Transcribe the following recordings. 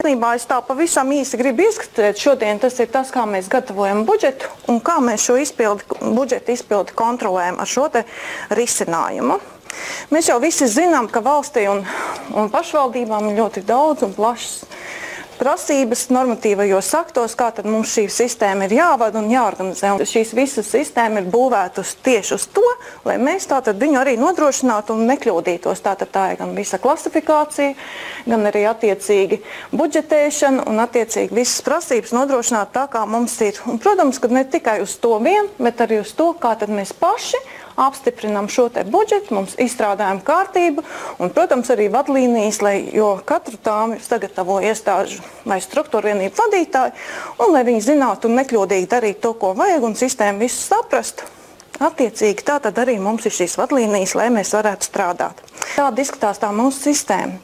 Es tā pavisam īsi gribu izskatīt šodien, tas ir tas, kā mēs gatavojam budžetu un kā mēs šo budžeta izpildi kontrolējam ar šo te risinājumu. Mēs jau visi zinām, ka valstī un pašvaldībām ir ļoti daudz un plašas prasības normatīvajos aktos, kā tad mums šī sistēma ir jāvada un jāorganizē. Un šīs visas sistēma ir būvēta tieši uz to, lai mēs tātad viņu arī nodrošinātu un nekļūdītos. Tātad tā ir gan visa klasifikācija, gan arī attiecīgi budžetēšana un attiecīgi visas prasības nodrošināt tā, kā mums ir. Un, protams, ka ne tikai uz to vien, bet arī uz to, kā tad mēs paši apstiprinām šo te budžetu, mums izstrādājam kārtību un, protams, arī vadlīnijas, jo katru tām sagatavo iestāžu vai struktūra vienību vadītāji, un lai viņi zinātu un nekļūdīgi darīt to, ko vajag, un sistēmu visu saprastu. Attiecīgi tā tad arī mums ir šīs vadlīnijas, lai mēs varētu strādāt. Tāda izskatās tā mūsu sistēma.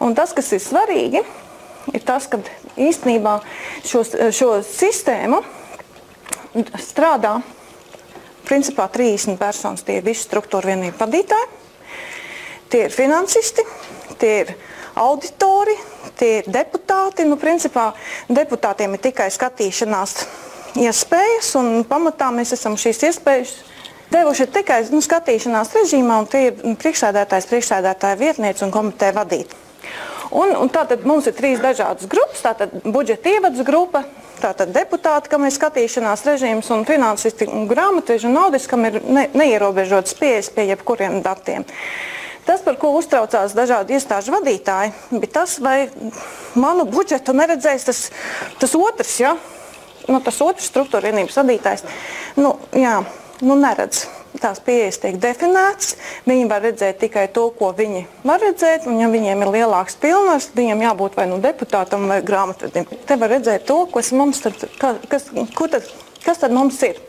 Un tas, kas ir svarīgi, ir tas, ka īstenībā šo sistēmu strādā principā 30 personas, tie ir visi struktūra vienību vadītāji, tie ir finansisti, tie ir auditori, tie ir deputāti. Principā deputātiem ir tikai skatīšanās iespējas, un pamatā mēs esam šīs iespējas devuši tikai skatīšanās režīmā, un tie ir priekšsēdētāja vietniece un komiteja vadīt. Un tātad mums ir 3 dažādas grupas, tātad budžeta ievads grupa, tātad deputāti, kam ir skatīšanās režīms, un finansisti un grāmatveži un audis, kam ir neierobežotas pieejas pie jebkuriem datiem. Tas, par ko uztraucās dažādi iestāžu vadītāji, bija tas, vai manu budžetu neredzēs tas otrs, ja? Tas otrs struktūra vienības vadītājs, neredz. Tās pieejas tiek definētas, viņi var redzēt tikai to, ko viņi var redzēt, un ja viņiem ir lielāks pilnvars, viņiem jābūt vai deputātam vai grāmatvedim. Te var redzēt to, kas tad mums ir.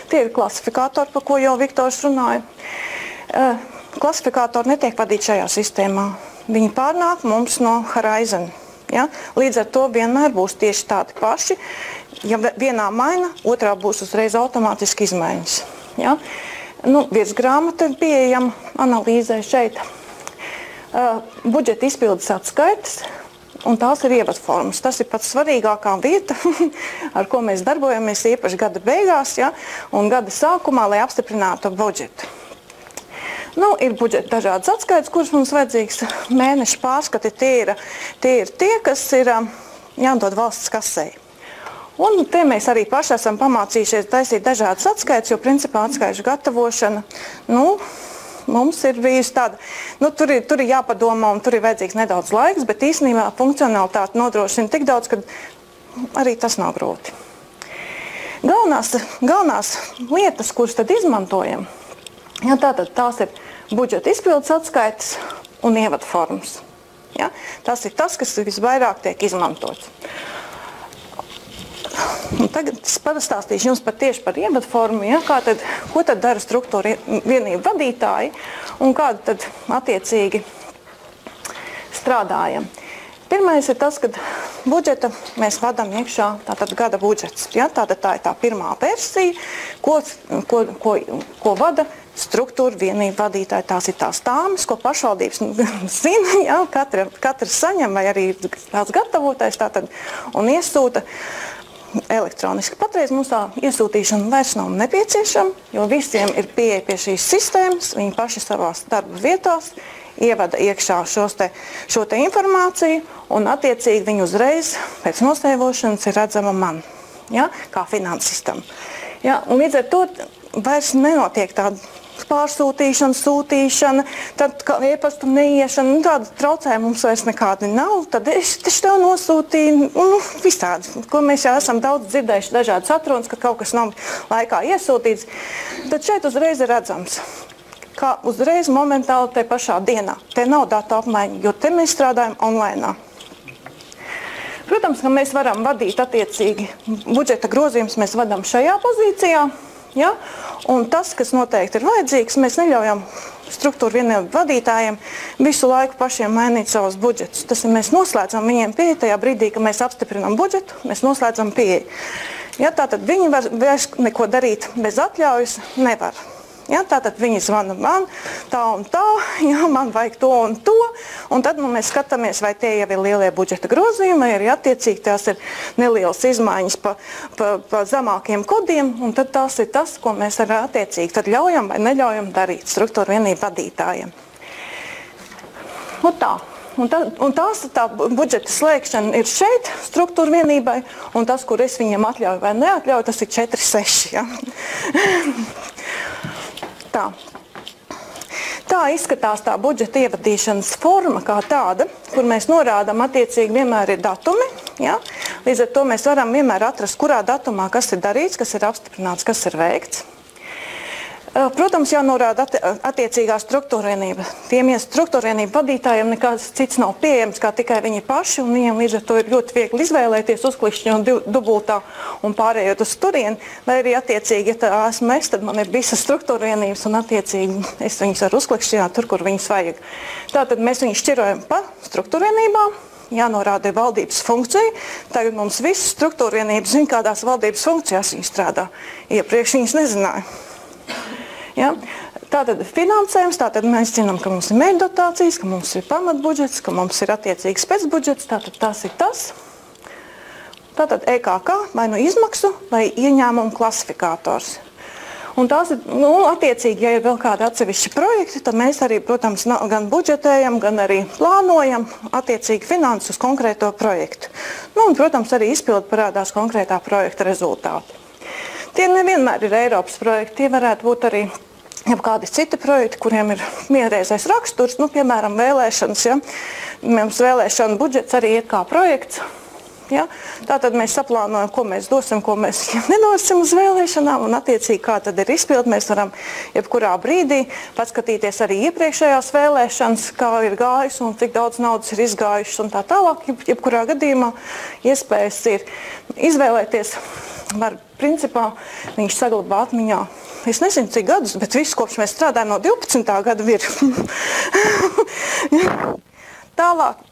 Tie ir klasifikātori, par ko jau Viktors runāja. Klasifikātori netiek vadīti šajā sistēmā. Viņi pārnāk mums no Horizon. Ja? Līdz ar to vienmēr būs tieši tādi paši. Ja vienā maina, otrā būs uzreiz automātiski izmaiņas. Ja? Virsgrāmata ir pieejama analīzē šeit. Budžeta izpildes atskaites, un tās ir ievadformas. Tas ir pats svarīgākā vieta, ar ko mēs darbojamies īpaši gada beigās, ja, un gada sākumā, lai apstiprinātu budžetu. Ir budžeta dažādas atskaites, kuras mums vajadzīgs mēneša pārskati. Tie ir tie, kas ir jādod valsts kasei. Un te mēs arī paši esam pamācījušies taisīt dažādas atskaites, jo principā atskaišu gatavošana, mums ir bijusi tāda, tur ir jāpadomā un tur ir vajadzīgs nedaudz laiks, bet īstenībā funkcionalitāte nodrošina tik daudz, ka arī tas nav grūti. Galvenās lietas, kuras tad izmantojam, tātad tās ir budžeta izpildes atskaites un ievadformas. Ja? Tas ir tas, kas visvairāk tiek izmantots. Un tagad es pastāstīšu jums tieši par ievadformu, ja, ko tad dara struktūra vienību vadītāji un kādu tad attiecīgi strādājam. Pirmais ir tas, ka budžeta mēs vadam iekšā tātad gada budžets. Ja, tātad tā ir tā pirmā versija, ko vada struktūra vienību vadītāji. Tās ir tās tāmas, ko pašvaldības zina, ja, katrs saņem vai arī tāds gatavotais tātad un iesūta elektroniski. Patreiz mums tā iesūtīšana vairs nav nepieciešama, jo visiem ir pieeja pie šīs sistēmas, viņi paši savās darba vietās ievada iekšā šo te informāciju, un attiecīgi viņi uzreiz pēc nosēvošanas ir redzama man, ja, kā finansistam. Ja, un līdz ar to vairs nenotiek tāda pārsūtīšana, sūtīšana, tad e-pastu neiešana, tāda traucējuma mums vairs nekādi nav, tad es tev nosūtīju, visādi, ko mēs jau esam daudz dzirdējuši dažādas atrunas, ka kaut kas nav laikā iesūtīts, tad šeit uzreiz ir redzams, kā uzreiz momentāli te pašā dienā. Te nav datu apmaiņa, jo te mēs strādājam online. Protams, ka mēs varam vadīt attiecīgi budžeta grozījumus, mēs vadām šajā pozīcijā. Ja? Un tas, kas noteikti ir vajadzīgs, mēs neļaujam struktūra vienību vadītājiem visu laiku pašiem mainīt savus budžetus. Tas ir, mēs noslēdzam viņiem pieeju tajā brīdī, kad mēs apstiprinām budžetu, mēs noslēdzam pieeju. Ja, tātad viņi vairs neko darīt bez atļaujas nevar. Ja, tātad viņi zvana man tā un tā, ja, man vajag to un to, un tad mēs skatāmies, vai tie jau ir lielie budžeta grozījumi, vai arī attiecīgi tās ir nelielas izmaiņas pa zemākiem kodiem, un tad tās ir tas, ko mēs arī attiecīgi tad ļaujam vai neļaujam darīt struktūra vienību vadītājiem. Tā. Un tā budžeta slēgšana ir šeit struktūra vienībai, un tas, kur es viņiem atļauju vai neatļauju, tas ir 4,6. Ja? Tā izskatās tā budžeta ievadīšanas forma kā tāda, kur mēs norādām attiecīgi vienmēr ir datumi. Ja? Līdz ar to mēs varam vienmēr atrast, kurā datumā kas ir darīts, kas ir apstiprināts, kas ir veikts. Protams, jānorāda attiecīgā struktūra vienība. Tiem struktūra vienību vadītājiem nekāds cits nav pieejams, kā tikai viņi paši, un viņiem līdz ar to ir ļoti viegli izvēlēties, uzklišķinot dubultā un pārējot uz turieni, vai arī attiecīgi, ja tā esmu es, tad man ir visas struktūra vienības, un attiecīgi es viņus varu uzklišķināt tur, kur viņus vajag. Tātad mēs viņus šķirojam pa struktūra vienībām, jānorāda ir valdības funkcija. Tagad mums visas struktūra vienības zina, kādās valdības funkcijās viņi strādā. Iepriekš viņas nezināja. Ja? Tātad finansējums, tātad mēs zinām, ka mums ir mērķdotācijas, ka mums ir pamatbudžets, ka mums ir attiecīgs pēcbudžets, tātad tas ir tas. Tātad EKK vai nu izmaksu vai ieņēmumu klasifikators. Un tās ir, attiecīgi, ja ir vēl kādi atsevišķi projekti, tad mēs arī, protams, gan budžetējam, gan arī plānojam attiecīgi finanses uz konkrēto projektu. Un, protams, arī izpildu parādās konkrētā projekta rezultāti. Tie nevienmēr ir Eiropas projekti, tie varētu būt arī kādi citi projekti, kuriem ir vienreizais raksturs, piemēram, vēlēšanas. Ja? Mums vēlēšana budžets arī iet kā projekts. Ja? Tātad mēs saplānojam, ko mēs dosim, ko mēs nedosim uz vēlēšanām, un attiecīgi, kā tad ir izpildi, mēs varam jebkurā brīdī paskatīties arī iepriekšējās vēlēšanas, kā ir gājis un cik daudz naudas ir izgājušas un tā tālāk. Jebkurā gadījumā iespējas ir izvēlēties, var principā viņš saglabā atmiņā. Es nezinu, cik gadus, bet visu kopš mēs strādājam no 12. gada ir. Tālāk.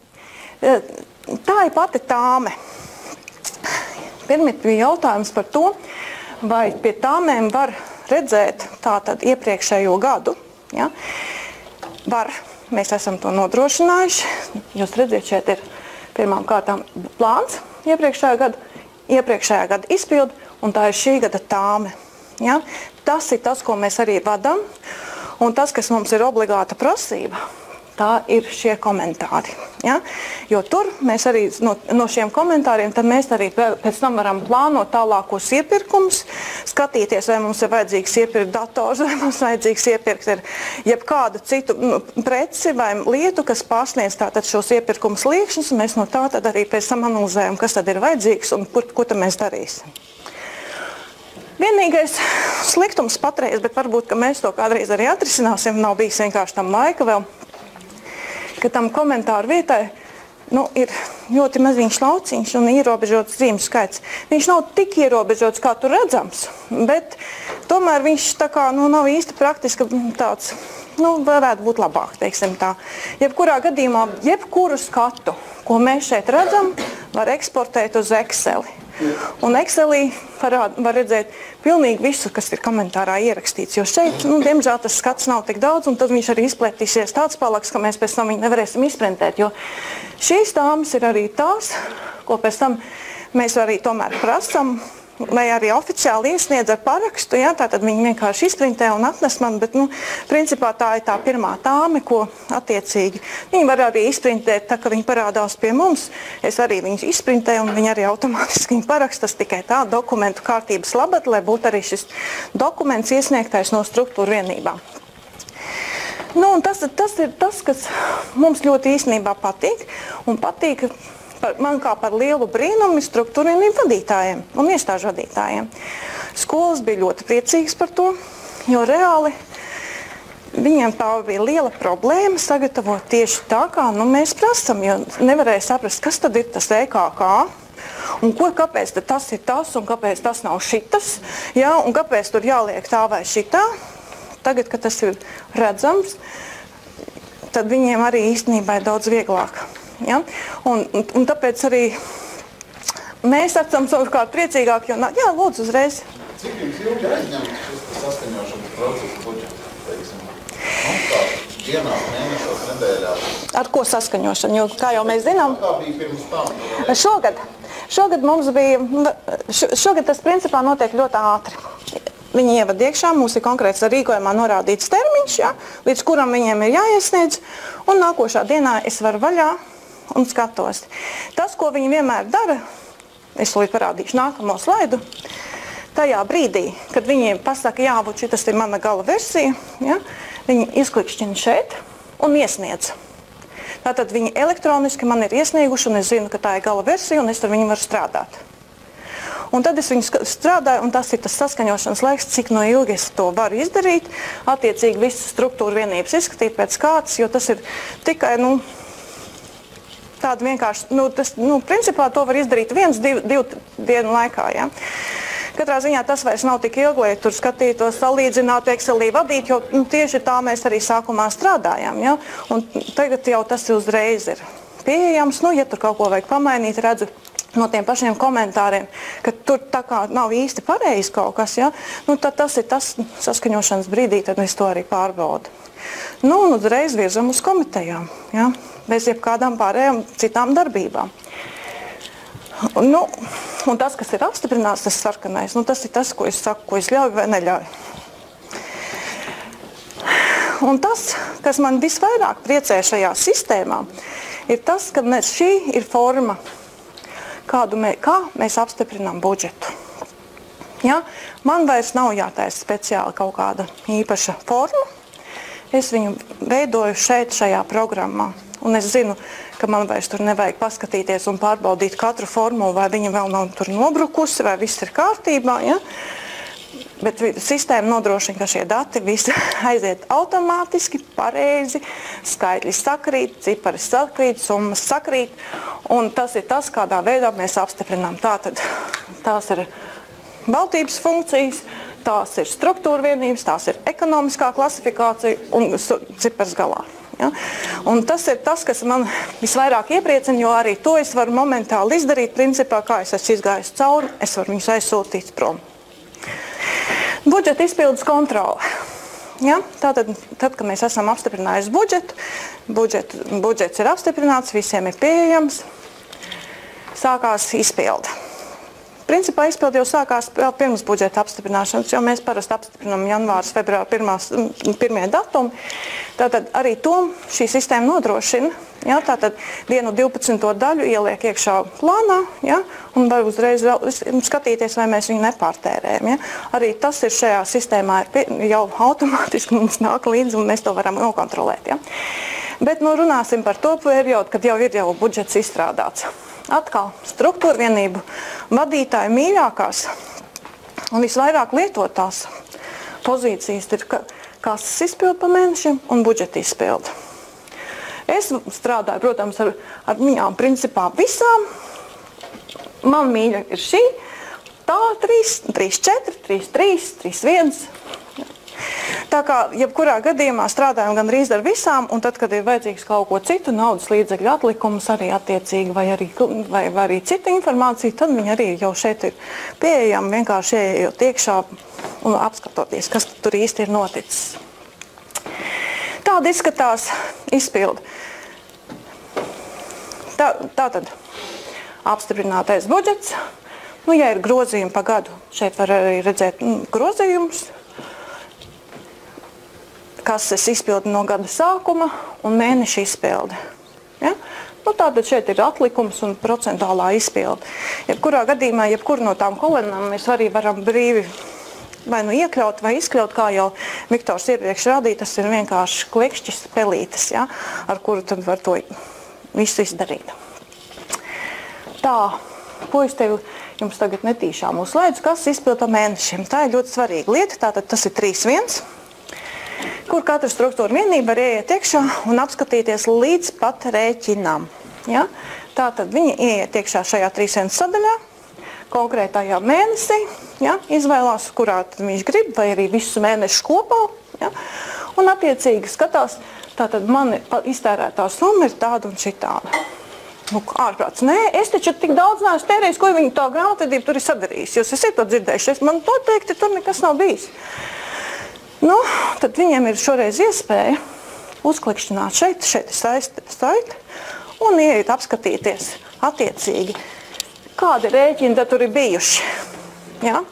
Tā ir pati tāme. Pirmie bija jautājums par to, vai pie tāmēm var redzēt tātad iepriekšējo gadu. Ja? Var. Mēs esam to nodrošinājuši. Jūs redziet, šeit ir pirmām kārtām plāns iepriekšējā gada izpildi, un tā ir šī gada tāme. Ja? Tas ir tas, ko mēs arī vadam, un tas, kas mums ir obligāta prasība, tā ir šie komentāri. Ja? Jo tur mēs arī no šiem komentāriem tad mēs arī pēc tam varam plānot tālākos iepirkumus, skatīties, vai mums ir vajadzīgs iepirkt dators, vai mums vajadzīgs iepirkt ir jebkādu citu preci vai lietu, kas pārsniedz tātad šos iepirkumus liekšņus, un mēs no tā tad arī pēc tam analizējam, kas tad ir vajadzīgs un ko tad mēs darīsim. Vienīgais sliktums patreiz, bet varbūt, ka mēs to kādreiz arī atrisināsim, nav bijis vienkārši tam laika vēl, ka tam komentāru vietai ir ļoti maziņš lauciņš un ierobežots zīmju skaits. Viņš nav tik ierobežots, kā tur redzams, bet tomēr viņš tā kā nav īsti praktiski tāds, varētu būt labāk, teiksim tā. Jebkurā gadījumā, jebkuru skatu, ko mēs šeit redzam, var eksportēt uz Exceli. Un Excelī var redzēt pilnīgi visu, kas ir komentārā ierakstīts, jo šeit, diemžēl, tas skats nav tik daudz, un tad viņš arī izplētīsies tāds palaks, ka mēs pēc tam viņu nevarēsim izprintēt, jo šīs tāmas ir arī tās, ko pēc tam mēs arī tomēr prasam, vai arī oficiāli iesniedz ar parakstu, ja, tātad viņi vienkārši izprintē un atnes man, bet, principā tā ir tā pirmā tāme, ko attiecīgi viņi var arī izprintēt, tā, ka viņi parādās pie mums, es arī viņus izprintēju un viņi arī automātiski viņi parakstas tikai tā dokumentu kārtības labad, lai būtu arī šis dokuments iesniegtais no struktūra vienībām. Un tas ir tas, kas mums ļoti īstenībā patīk, un patīk man kā par lielu brīnumu struktūra vienību vadītājiem un iestāžu vadītājiem. Skolas bija ļoti priecīgas par to, jo reāli viņiem tā bija liela problēma sagatavot tieši tā, kā mēs prasam, jo nevarēja saprast, kas tad ir tas EKK, un kāpēc tas ir tas, un kāpēc tas nav šitas, ja, un kāpēc tur jāliek tā vai šitā. Tagad, kad tas ir redzams, tad viņiem arī īstenībā ir daudz vieglāk. Ja? Un tāpēc arī mēs esam savukārt priecīgāki, jo, lūdzu uzreiz. Cik jums ilgi aizņem šis saskaņošanas procesa budžets? dienās, mēnešos, nedēļās. Ar ko saskaņošana? Jo, kā jau mēs zinām, Kā bija pirms tam? šogad mums bija, šogad tas principā notiek ļoti ātri. Viņi ievad iekšā, mums ir konkrēts rīkojumā norādīts termiņš, ja, līdz kuram viņiem ir jāiesniedz, un nākošā dienā es varu vaļā un skatos. Tas, ko viņi vienmēr dara, es līdz parādīšu nākamo slaidu, tajā brīdī, kad viņiem pasaka, jā, tas ir mana gala versija, ja, viņi izklikšķina šeit un iesniedz. Tātad viņi elektroniski man ir iesnieguši, un es zinu, ka tā ir gala versija, un es ar viņu varu strādāt. Un tad es viņu strādāju, un tas ir tas saskaņošanas laiks, cik no ilgi es to varu izdarīt, attiecīgi visas struktūra vienības izskatīt pēc kārtas, jo tas ir tikai, tāda vienkārši, principā to var izdarīt 1-2 dienu laikā, ja. Katrā ziņā tas vairs nav tik ilgi, lai tur skatītos, salīdzinātu, Excelī vadīt, jo tieši tā mēs arī sākumā strādājām, ja. Un tagad jau tas uzreiz ir pieejams, ja tur kaut ko vajag pamainīt, redzu no tiem pašiem komentāriem, ka tur tā kā nav īsti pareizi kaut kas, ja, tad tas ir tas saskaņošanas brīdī, tad es to arī pārbaudu. Un uzreiz virzam uz komitejām, ja, bez jebkādām pārējām citām darbībām. Un tas, kas ir apstiprināts, tas sarkanais, tas ir tas, ko es saku, ko es ļauju vai neļauju. Un tas, kas man visvairāk priecē šajā sistēmā, ir tas, ka šī ir forma, kā mēs apstiprinām budžetu. Ja? Man vairs nav jātaisa speciāli kaut kāda īpaša forma. Es viņu veidoju šajā programmā. Un es zinu, ka man vairs tur nevajag paskatīties un pārbaudīt katru formulu, vai viņa vēl nav tur nobrukusi, vai viss ir kārtībā. Ja? Bet sistēma nodrošina, ka šie dati visi aiziet automātiski, pareizi, skaitļi sakrīt, cipari sakrīt, summas sakrīt. Un tas ir tas, kādā veidā mēs apstiprinām. Tātad tās ir baltības funkcijas, tās ir struktūra vienības, tās ir ekonomiskā klasifikācija un cipars galā. Ja? Un tas ir tas, kas man visvairāk iepriecina, jo arī to es varu momentāli izdarīt. Principā, kā es esmu izgājis cauri, es varu viņus aizsūtīt prom. Budžeta izpildes kontrole. Ja? Tātad, kad mēs esam apstiprinājuši budžets ir apstiprināts, visiem ir pieejams, sākās izpilde. Principā izpilde jau sākās vēl pirms budžeta apstiprināšanas, jo mēs parasti apstiprinām janvārs, februāra pirmie datumi. Tātad arī to šī sistēma nodrošina. Ja? Tātad 1/12 daļu ieliek iekšā plānā, ja? Un var uzreiz skatīties, vai mēs viņu nepārtērējam. Ja? Arī tas ir šajā sistēmā jau automātiski mums nāk līdzi, un mēs to varam nokontrolēt. Ja? Bet runāsim par to periodu, kad jau ir budžets izstrādāts. Atkal struktūra vienību vadītāju mīļākās un visvairāk lietotās pozīcijas ir kases izpilde pa mēnešiem un budžeta izpilde. Es strādāju, protams, ar viņām principā visām. Man mīļa ir šī, tā 3, 4, 3, 1. Tā kā jebkurā gadījumā strādājam gandrīz ar visām, un tad, kad ir vajadzīgs kaut ko citu, naudas līdzekļu atlikumus arī attiecīgi, vai arī cita informācija, tad viņi arī jau šeit ir pieejami, vienkārši ejot iekšā un apskatoties, kas tur īsti ir noticis. Tāda izskatās izpilde. Tātad apstiprinātais budžets. Ja ir grozījumi pa gadu, šeit var arī redzēt grozījumus. Kases izpildi no gada sākuma un mēneša izpildi. Ja? Tātad šeit ir atlikums un procentuālā izpildi. Jebkurā gadījumā, jebkuru no tām kolonnām mēs arī varam brīvi vai iekļaut vai izkļaut, kā jau Viktors iepriekš rādīja, tas ir vienkārši klikšķis pelītes, ja? Ar kuru tad var to visu izdarīt. Tā, ko es tev jums tagad netīšām uzslēdzu, kas izpilda mēnešiem. Tā ir ļoti svarīga lieta, tātad tas ir 3.1. Kur katra struktūra vienība var ieiet iekšā un apskatīties līdz pat rēķinām. Ja? Tātad viņi ieiet iekšā šajā 3.1 sadaļā, konkrētajā mēnesī, ja? Izvēlās, kurā viņš grib, vai arī visus mēnešus kopā. Ja? Un attiecīgi skatās, tātad man iztērētā summa ir tāda un šitāda. Ārprāts, nē, es taču tik daudz neesmu tērējis, ko viņi tā grāmatvedība tur ir sadarījis. Jūs esat to dzirdējuši, man noteikti tur nekas nav bijis. Tad viņiem ir šoreiz iespēja uzklikšķināt šeit ir saite, un ieiet apskatīties attiecīgi, kādi rēķini tad tur ir bijuši. Ja?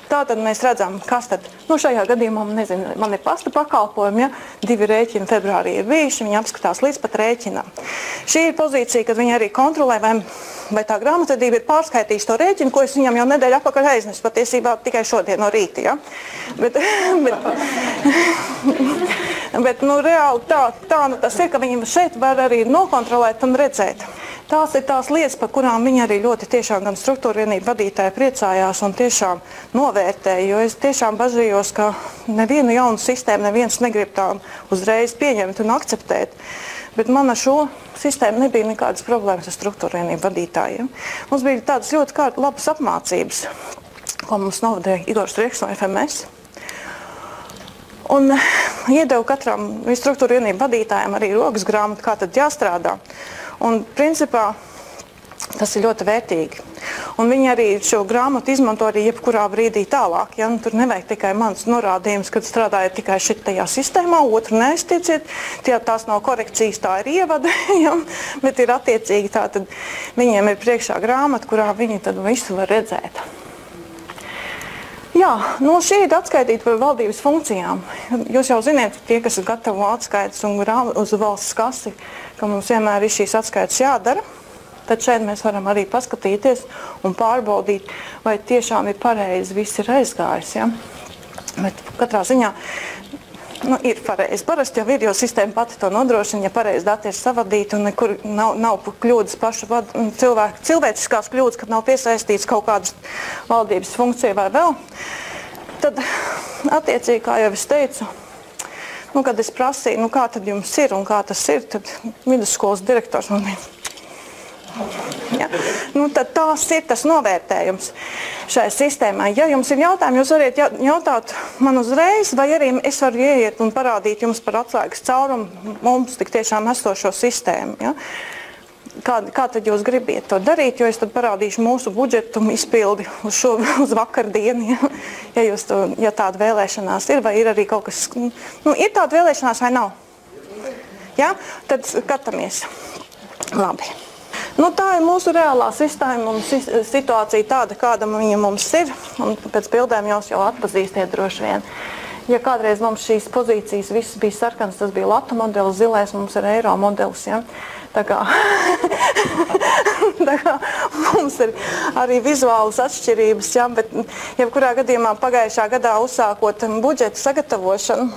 Tātad mēs redzam, kas tad, šajā gadījumā, nezinu, man ir pasta pakalpojumi, ja 2 rēķini februārī ir bijuši, viņi apskatās līdz pat rēķinam. Šī ir pozīcija, kad viņi arī kontrolē, vai tā grāmatvedība ir pārskaitījusi to rēķinu, ko es viņam jau nedēļu atpakaļ aiznesu, patiesībā tikai šodien no rīta, ja? Bet reāli tā tas ir, ka viņi šeit var arī nokontrolēt un redzēt. Tās ir tās lietas, par kurām viņi arī ļoti tiešām gan struktūra vienību vadītāji priecājās un tiešām novērtēja, jo es tiešām bažījos, ka nevienu jaunu sistēmu neviens negrib tā uzreiz pieņemt un akceptēt. Bet man ar šo sistēmu nebija nekādas problēmas ar struktūra vienību vadītājiem. Mums bija tādas ļoti labas apmācības, ko mums novadīja Igors Rieks no FMS. Un iedevu katram struktūra vienību vadītājiem arī rokas grāmatu, kā tad jāstrādā. Un principā tas ir ļoti vērtīgi. Un viņi arī šo grāmatu izmanto arī jebkurā brīdī tālāk. Ja? Tur nevajag tikai mans norādījums, kad strādājat tikai šitajā sistēmā, otru neaiztieciet. Tās nav korekcijas, tā ir ievada, ja? Bet ir attiecīgi tā, tad viņiem ir priekšā grāmata, kurā viņi tad visu var redzēt. Jā, šī ir atskaitīta par valdības funkcijām. Jūs jau ziniet, tie, kas gatavo atskaites un uz valsts kasi, ka mums vienmēr ir šīs atskaites jādara, tad šeit mēs varam arī paskatīties un pārbaudīt, vai tiešām ir pareizi viss ir aizgājis. Ja? Bet katrā ziņā ir pareizi. Parasti jau ir, jo sistēma pati to nodrošina, ja pareizi dati ir savadīti un nekur nav kļūdas pašu cilvēciskās kļūdas, kad nav piesaistīts kaut kādas valdības funkcija vai vēl. Tad, attiecīgi, kā jau es teicu, kad es prasīju, kā tad jums ir un kā tas ir, tad vidusskolas direktors man bija. Ja? Tad tās ir tas novērtējums šai sistēmai. Ja jums ir jautājumi, jūs varat jautāt man uzreiz, vai arī es varu ieiet un parādīt jums par atslēgas caurumu mums tik tiešām esošo sistēmu. Ja? Kā tad jūs gribiet to darīt, jo es tad parādīšu mūsu budžetu izpildi uz vakardienu, ja tāda vēlēšanās ir, vai ir arī kaut kas, ir tāda vēlēšanās vai nav? Ja? Tad skatāmies. Labi. Tā ir mūsu reālā sistēma un situācija tāda, kāda viņa mums ir, un pēc bildēm jūs jau atpazīstiet droši vien. Ja kādreiz mums šīs pozīcijas visas bija sarkanas, tas bija latu modelis, zilais mums ir eiro modelis, ja? Tā kā mums ir arī vizuālas atšķirības, ja? Bet jebkurā gadījumā pagājušā gadā uzsākot budžeta sagatavošanu,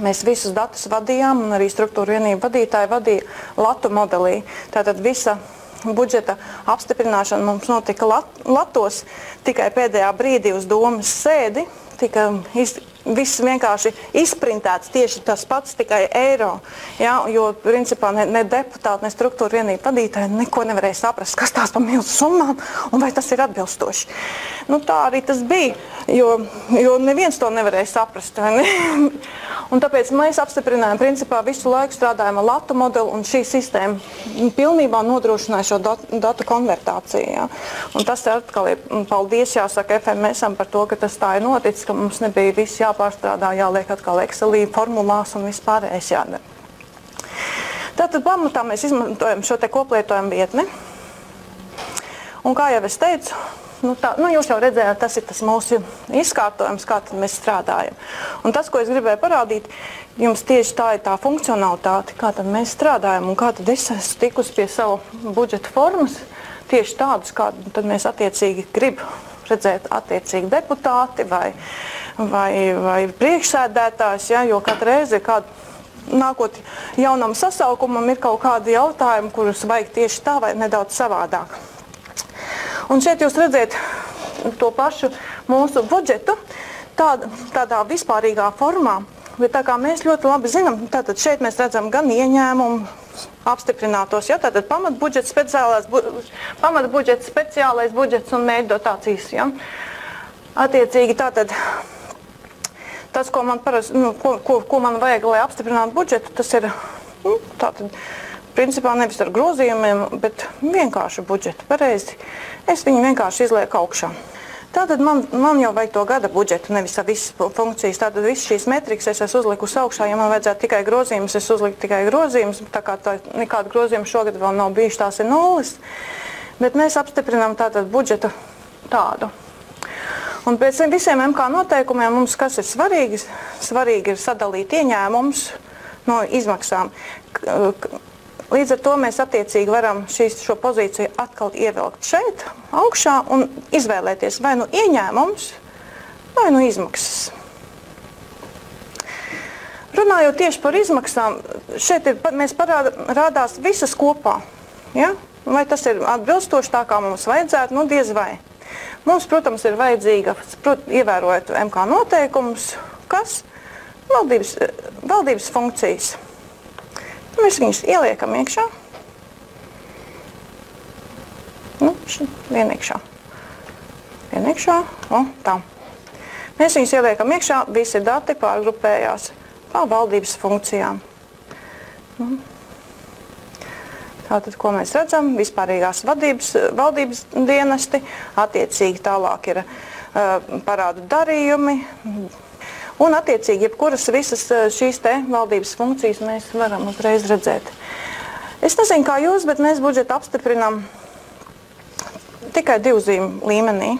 mēs visus datus vadījām, un arī struktūra vienību vadītāji vadīja latu modelī. Tātad visa budžeta apstiprināšana mums notika latos, tikai pēdējā brīdī uz domas sēdi tika viss vienkārši izprintēts tieši tas pats, tikai eiro. Ja? Jo, principā, ne deputāti, ne struktūra vienību vadītāji neko nevarēja saprast, kas tās par milzu summām un vai tas ir atbilstoši. Tā arī tas bija, jo neviens to nevarēja saprast. Un tāpēc mēs apstiprinājām, principā, visu laiku strādājām ar latu modeli, un šī sistēma pilnībā nodrošināja šo datu konvertāciju. Ja? Un tas atkal ir paldies, jāsaka, FMS-am par to, ka tas tā ir noticis, ka mums nebija viss jāpārstrādā, jāliek atkal Excelī, formulās un viss pārējais jādara. Tātad pamatā mēs izmantojam šo te koplietojumu vietni. Un kā jau es teicu, jūs jau redzējāt, tas ir tas mūsu izkārtojums, kā tad mēs strādājam. Un tas, ko es gribēju parādīt, jums tieši tā ir tā funkcionalitāte, kā tad mēs strādājam un kā tad es esmu tikusi pie savu budžeta formas, tieši tādus, kā tad mēs attiecīgi grib redzēt attiecīgi deputāti vai priekšsēdētājs, ja, jo katru reizi ir nākot jaunam sasaukumam ir kaut kādi jautājumi, kurus vajag tieši tā vai nedaudz savādāk. Un šeit jūs redzēt to pašu mūsu budžetu tādā vispārīgā formā, bet tā kā mēs ļoti labi zinām, tātad šeit mēs redzam gan ieņēmumu apstiprinātos, ja, tātad pamatbudžets, speciālais budžets un mērķdotācijas. Ja. Attiecīgi tātad tas, ko man vajag, lai apstiprinātu budžetu, tas ir tātad principā nevis ar grozījumiem, bet vienkārši budžetu. Pareizi. Es viņu vienkārši izlieku augšā. Tātad man jau vajag to gada budžetu, nevis visas funkcijas. Tātad visas šīs metrikas es esmu uzlikusi augšā. Ja man vajadzētu tikai grozījumus, es uzliku tikai grozījumus. Tā kā nekāda grozījuma šogad vēl nav bijuši, tās ir nulles. Bet mēs apstiprinām tātad budžetu tādu. Un pēc visiem MK noteikumiem mums kas ir svarīgi? Svarīgi ir sadalīt ieņēmumus no izmaksām. Līdz ar to mēs attiecīgi varam šo pozīciju atkal ievilkt šeit, augšā un izvēlēties vai nu ieņēmums, vai nu izmaksas. Runājot tieši par izmaksām, šeit rādās visas kopā. Ja? Vai tas ir atbilstoši tā, kā mums vajadzētu? Nu, diez vai. Mums, protams, ir vajadzīga, ievērojot MK noteikumus, kas valdības funkcijas. Mēs viņus ieliekam iekšā. Nu, vienīkšā. Vienīkšā. O, tā. Mēs viņus ieliekam iekšā, visi dati pārgrupējās pa valdības funkcijām. Tātad, ko mēs redzam? Vispārīgās valdības dienesti, attiecīgi tālāk ir parādu darījumi, un attiecīgi, jebkuras visas šīs te valdības funkcijas mēs varam uzreiz redzēt. Es nezinu, kā jūs, bet mēs budžetu apstiprinām tikai 2 zīmju līmenī.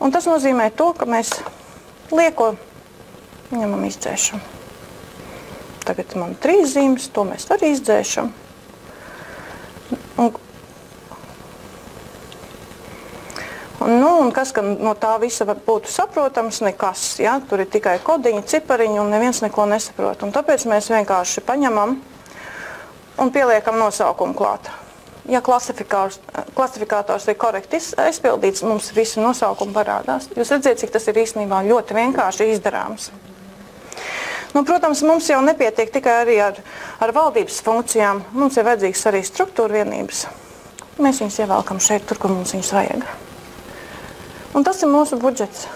Un tas nozīmē to, ka mēs lieko ņemam izdzēšam. Tagad man 3 zīmes, to mēs arī izdzēšam. Un kas no tā visa būtu saprotams? Nekas. Ja? Tur ir tikai kodiņi, cipariņi un neviens neko nesaprot. Un tāpēc mēs vienkārši paņemam un pieliekam nosaukumu klāt. Ja klasifikators ir korekti izpildīts, mums visi nosaukumi parādās. Jūs redziet, cik tas ir īstenībā ļoti vienkārši izdarāms. Nu, protams, mums jau nepietiek tikai arī ar valdības funkcijām. Mums ir vajadzīgs arī struktūra vienības. Mēs viņus ievelkam šeit, tur, kur mums viņus vajag. Un tas ir mūsu budžets.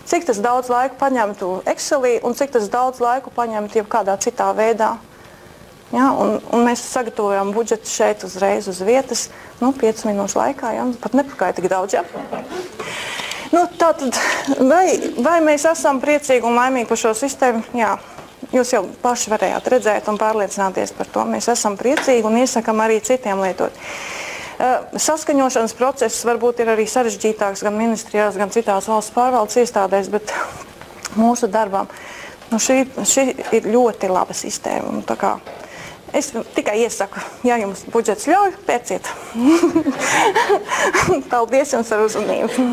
Cik tas daudz laiku paņemtu Excelī un cik tas daudz laiku paņemtu jau kādā citā veidā. Ja, un mēs sagatavojam budžetu šeit uzreiz uz vietas, 5 minūšu laikā, ja, pat nepakaja tik daudz. Ja. Tātad, vai mēs esam priecīgi un laimīgi par šo sistēmu? Jā, jūs jau paši varējāt redzēt un pārliecināties par to. Mēs esam priecīgi un iesakam arī citiem lietot. Saskaņošanas process varbūt ir arī sarežģītāks gan ministrijās, gan citās valsts pārvaldes iestādēs, bet mūsu darbām šī ir ļoti laba sistēma. Tā kā es tikai iesaku, ja jums budžets ļauj, pērciet. Paldies jums par uzmanību.